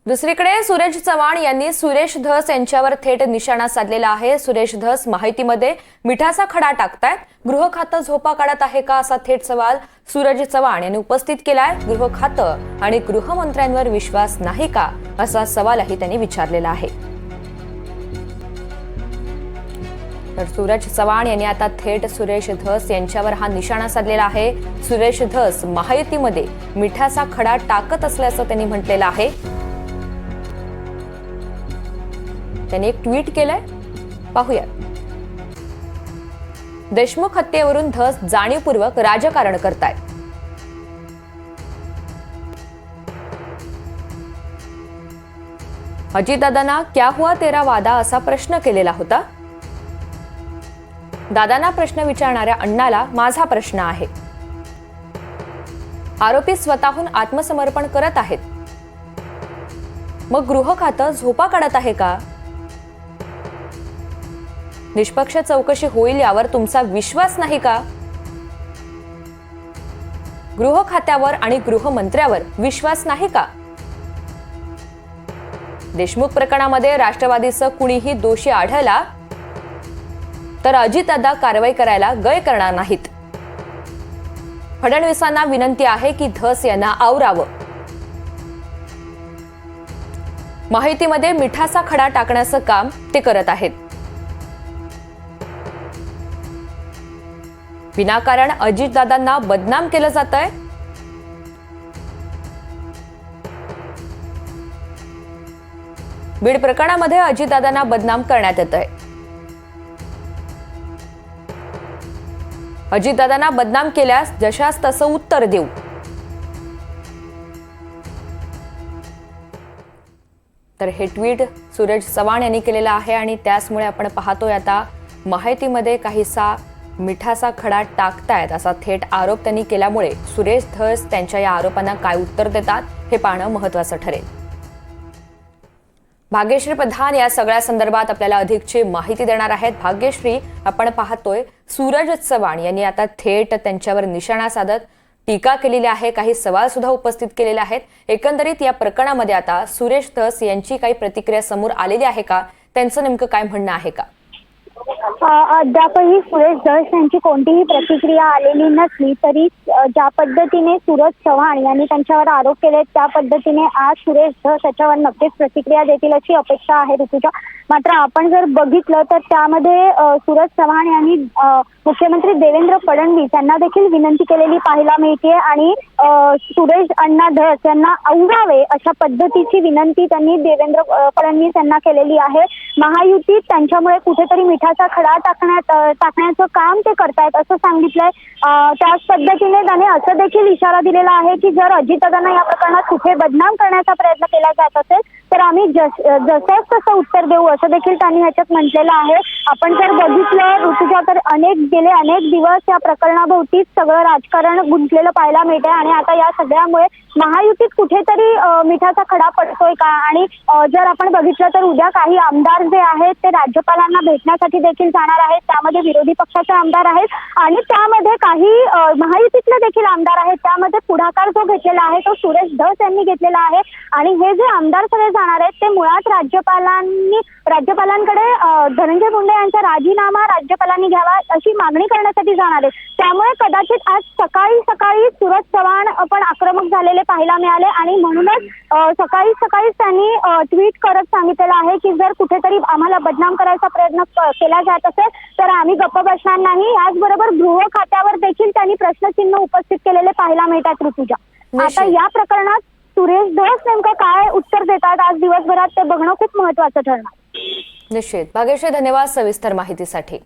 दुसरीकडे सुरेश चव्हाण यांनी सुरेश धस यांच्यावर थेट निशाणा साधलेला आहे। सुरेश धस माहितीमध्ये मिठाचा खडा टाकतायत, गृह खातं झोपा काढत आहे का असा थेट सवाल सुरेश चव्हाण यांनी उपस्थित केलाय। गृह खातं आणि गृहमंत्र्यांवर विश्वास नाही का असा सवालही त्यांनी विचारलेला आहे। तर सुरेश चव्हाण यांनी आता थेट सुरेश धस यांच्यावर हा निशाणा साधलेला आहे। सुरेश धस माहितीमध्ये मिठाचा खडा टाकत असल्याचं त्यांनी म्हटलेलं आहे। त्यांनी एक ट्विट केलंय, पाहूया। देशमुख हत्येवरून धस जाणीवपूर्वक राजकारण करतायत। अजितदादांना क्या हुआ तेरा वादा असा प्रश्न केलेला होता। दादांना प्रश्न विचारणाऱ्या अण्णाला माझा प्रश्न आहे। आरोपी स्वतःहून आत्मसमर्पण करत आहेत, मग गृह खातं झोपा काढत आहे का? निष्पक्ष चौकशी होईल यावर तुमचा विश्वास नाही का? गृह खात्यावर आणि गृहमंत्र्यावर विश्वास नाही का? देशमुख प्रकरणामध्ये राष्ट्रवादीचं कुणीही दोषी आढळला तर अजितदादा कारवाई करायला गय करणार नाहीत। फडणवीसांना विनंती आहे की धस यांना आवरावं। माहितीमध्ये मिठाचा खडा टाकण्याचं काम ते करत आहेत। विनाकारण अजितदादांना बदनाम केलं जातंय। बीड प्रकरणामध्ये अजितदादांना बदनाम करण्यात येतंय। अजितदादांना बदनाम केल्यास जशास तसं उत्तर देऊ। तर हे ट्विट सुरेश चव्हाण यांनी केलेलं आहे आणि त्याचमुळे आपण पाहतोय आता माहितीमध्ये काहीसा मिठाचा खडा टाकतायत असा थेट आरोप त्यांनी केल्यामुळे सुरेश धस त्यांच्या या आरोपांना काय उत्तर देतात हे पाहणं महत्त्वाचं ठरेल। भाग्यश्री प्रधान या सगळ्या संदर्भात आपल्याला अधिकची माहिती देणार आहेत। भाग्यश्री, आपण पाहतोय सूरज चव्हाण यांनी आता थेट त्यांच्यावर निशाणा साधत टीका केलेली आहे, काही सवाल सुद्धा उपस्थित केलेले आहेत। एकंदरीत या प्रकरणामध्ये आता सुरेश धस यांची काही प्रतिक्रिया समोर आलेली आहे का? त्यांचं नेमकं काय म्हणणं आहे का? अद्यापही सुरेश धस यांची कोणतीही प्रतिक्रिया आलेली नसली तरी ज्या पद्धतीने सूरज चव्हाण यांनी त्यांच्यावर आरोप केले त्या पद्धतीने आज सुरेश धस याच्यावर नक्कीच प्रतिक्रिया देतील अशी अपेक्षा आहे ऋतुजा। मात्र आपण जर बघितलं तर त्यामध्ये सूरज चव्हाण यांनी मुख्यमंत्री देवेंद्र फडणवीस यांना देखील विनंती केलेली पाहायला मिळते आणि सुरेश अण्णा धस यांना आवरावे अशा पद्धतीची विनंती त्यांनी देवेंद्र फडणवीस यांना केलेली आहे। महायुतीत त्यांच्यामुळे कुठेतरी मिठाचा खडा टाकण्याचं काम ते करतायत असं सांगितलंय। त्याच पद्धतीने त्याने असं देखील इशारा दिलेला आहे की जर अजितदादांना या प्रकरणात कुठे बदनाम करण्याचा प्रयत्न केला जात असेल तर आम्ही जसंच तसं उत्तर देऊ असं देखील त्यांनी ह्याच्यात म्हटलेलं आहे। आपण जर बघितलं ऋतुजा तर गेले अनेक दिवस या प्रकरणाभोवतीच सगळं राजकारण गुंतलेलं पाहायला मिळतंय आणि आता या सगळ्यामुळे महायुतीत कुठेतरी मिठाचा खडा पडतोय का? आणि जर आपण बघितलं तर उद्या काही आमदार जे आहेत ते राज्यपालांना भेटण्यासाठी देखील जाणार आहेत, त्यामध्ये विरोधी पक्षाचे आमदार आहेत आणि त्यामध्ये काही महायुतीतले देखील आमदार आहेत। त्यामध्ये पुढाकार जो घेतलेला आहे तो सुरेश धस यांनी घेतलेला आहे आणि हे जे आमदार सगळे जाणार आहेत ते मुळात राज्यपालांकडे धनंजय मुंडे यांचा राजीनामा राज्यपालांनी घ्यावा अशी मागणी करण्यासाठी जाणार आहेत। त्यामुळे कदाचित आज सकाळी सूरज चव्हाण पण आक्रमक झालेले पाहायला मिळाले आणि म्हणूनच सकाळीच त्यांनी ट्विट करत सांगितलेलं आहे की जर कुठेतरी आम्हाला बदनाम करायचा प्रयत्न केला जात असेल तर आम्ही गप्प बसणार नाही। याचबरोबर गृह खात्यावर देखील त्यांनी प्रश्नचिन्ह उपस्थित केलेले पाहायला मिळतात ऋतुजा। आता या प्रकरणात सुरेश धस नेमकं काय उत्तर देतात आज दिवसभरात ते बघणं खूप महत्त्वाचं ठरणार। निश्चित। भाग्यश्री, धन्यवाद सविस्तर माहितीसाठी।